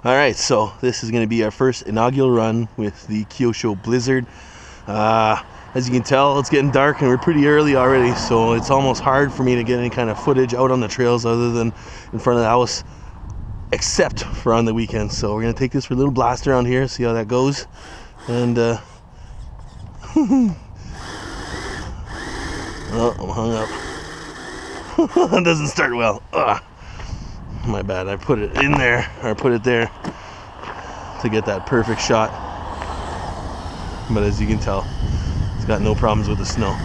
Alright, so this is going to be our first inaugural run with the Kyosho Blizzard. As you can tell, it's getting dark and we're pretty early already, so it's almost hard for me to get any kind of footage out on the trails other than in front of the house, except for on the weekends. So we're going to take this for a little blast around here, see how that goes. And oh, I'm hung up. That doesn't start well. Ugh. My bad, I put it in there, or put it there to get that perfect shot. But as you can tell, it's got no problems with the snow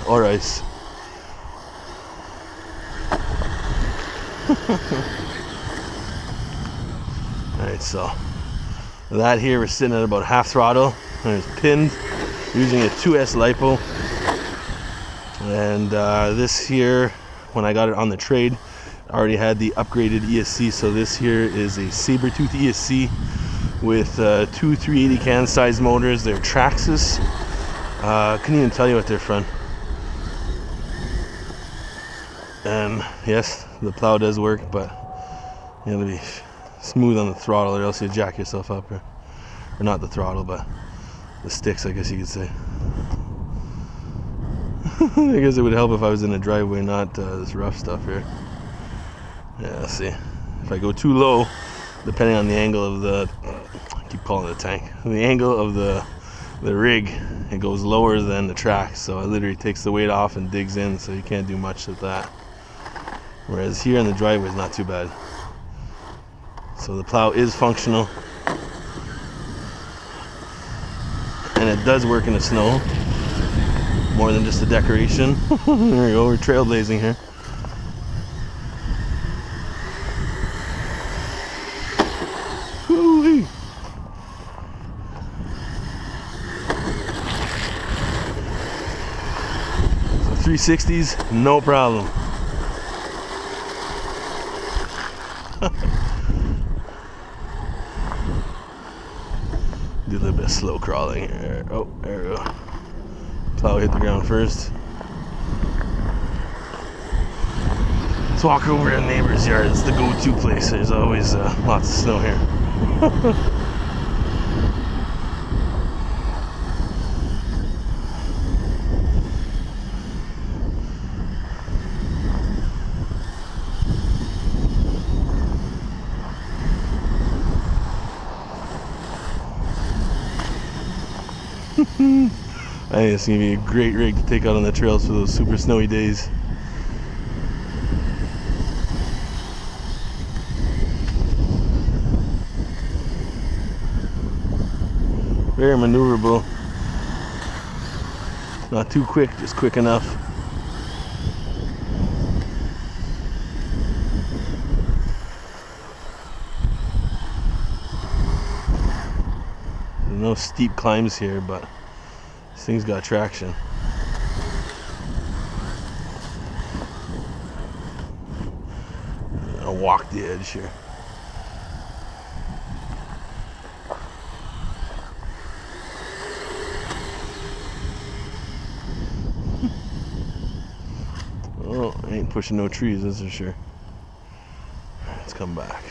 or ice. Alright, so that here we're sitting at about half throttle, and it's pinned using a 2S LiPo. And this here, when I got it on the trade, already had the upgraded ESC. So this here is a Sabertooth ESC with two 380 can size motors. They're Traxxas. Couldn't even tell you what they're from. And yes, the plow does work, but you have to be smooth on the throttle or else you jack yourself up. Or not the throttle, but the sticks, I guess you could say. I guess it would help if I was in a driveway, not this rough stuff here. Yeah, let's see. If I go too low, depending on the angle of the, I keep calling it a tank, the angle of the rig, it goes lower than the track, so it literally takes the weight off and digs in, so you can't do much with that. Whereas here in the driveway is not too bad. So the plow is functional, and it does work in the snow. More than just a decoration. There we go, we're trailblazing here. Woo-wee. So 360s, no problem. Do a little bit of slow crawling here. Oh, there we go. Plow hit the ground first. Let's walk over to the neighbor's yard. It's the go-to place. There's always lots of snow here. I think it's going to be a great rig to take out on the trails for those super snowy days. Very maneuverable. Not too quick, just quick enough. There's no steep climbs here, but this thing's got traction. I'll walk the edge here. Oh, I ain't pushing no trees, that's for sure. Let's come back.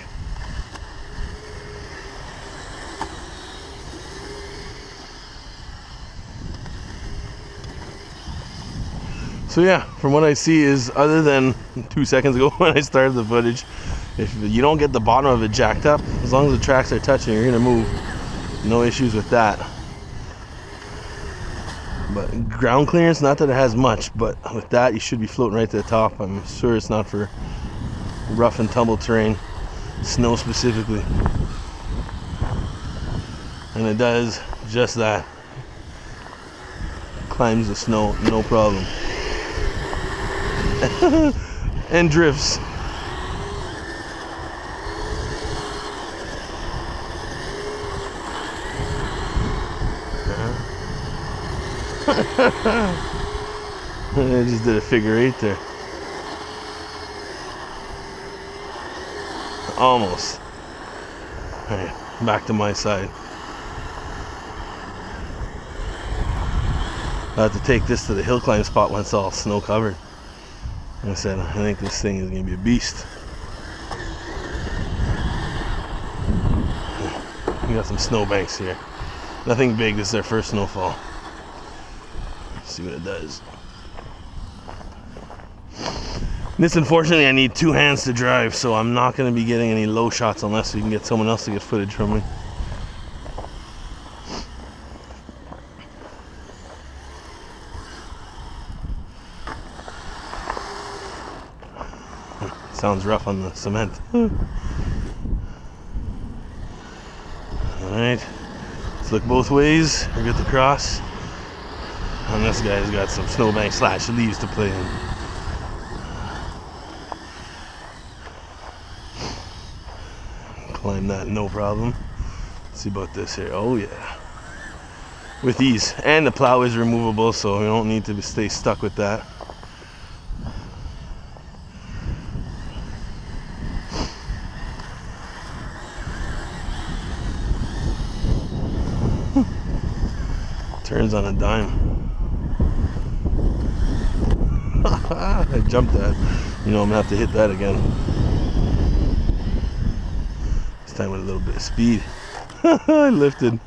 So yeah, from what I see is, other than 2 seconds ago when I started the footage, if you don't get the bottom of it jacked up, as long as the tracks are touching, you're gonna move. No issues with that. But ground clearance, not that it has much, but with that you should be floating right to the top. I'm sure it's not for rough and tumble terrain, snow specifically. And it does just that. Climbs the snow, no problem. And drifts. I just did a figure 8 there. Almost. Alright, back to my side. I have to take this to the hill climb spot when it's all snow covered. Like I said, I think this thing is gonna be a beast. We got some snowbanks here. Nothing big, this is our first snowfall. Let's see what it does. This, unfortunately, I need 2 hands to drive, so I'm not going to be getting any low shots unless we can get someone else to get footage from me. Sounds rough on the cement. Alright, let's look both ways. We're good to cross. And this guy's got some snowbank / leaves to play in. Climb that, no problem. Let's see about this here. Oh yeah. With ease. And the plow is removable, so we don't need to stay stuck with that. Turns on a dime. I jumped that. You know I'm gonna have to hit that again. This time with a little bit of speed. I lifted.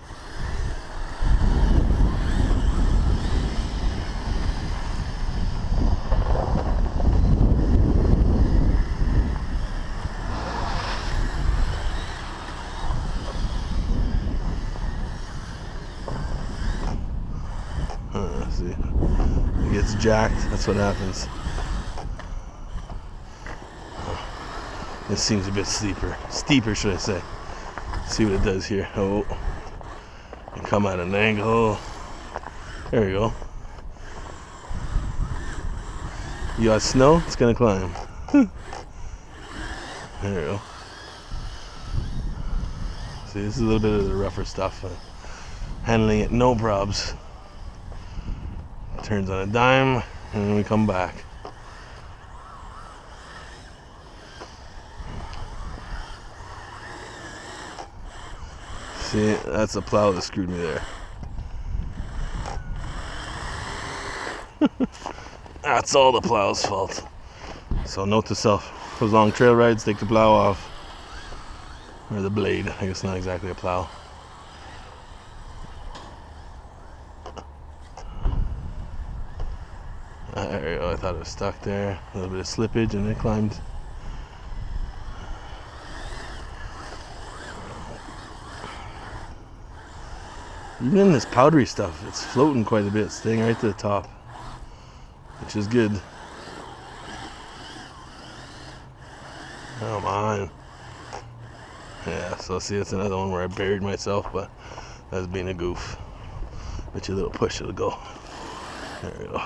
See, it gets jacked. That's what happens. This seems a bit steeper, should I say? Let's see what it does here. Oh, and come at an angle. There we go. You got snow? It's gonna climb. There we go. See, this is a little bit of the rougher stuff. Handling it, no probs. Turns on a dime, and then we come back. See, that's the plow that screwed me there. That's all the plow's fault. So note to self, those long trail rides, take the plow off. Or the blade, I guess not exactly a plow. There we go. I thought it was stuck there. A little bit of slippage and it climbed. Even in this powdery stuff, it's floating quite a bit, staying right to the top, which is good. Come on. Yeah, so see, it's another one where I buried myself, but that's being a goof. Bet you a little push, it'll go. There we go.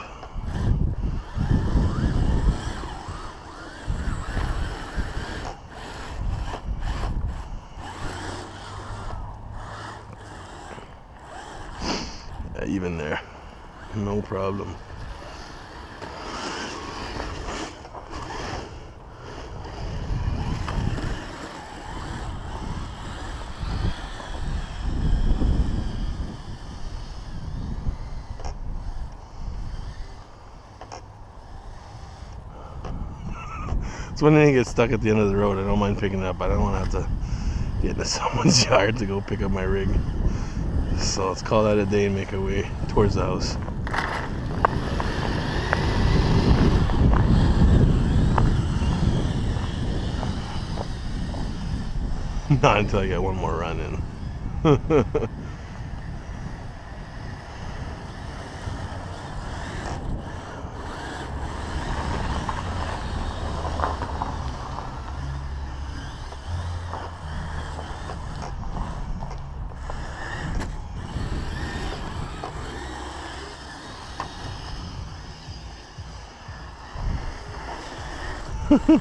Even there, no problem. It's when they get stuck at the end of the road. I don't mind picking it up. I don't want to have to get into someone's yard to go pick up my rig. So let's call that a day and make our way towards the house. Not until I get one more run in.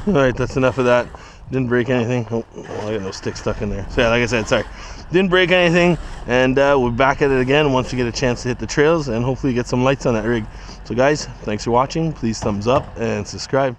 Alright, that's enough of that. Didn't break anything. Oh, well, I got no stick stuck in there. So yeah, like I said, sorry. Didn't break anything, and we're back at it again once we get a chance to hit the trails and hopefully get some lights on that rig. So guys, thanks for watching. Please thumbs up and subscribe.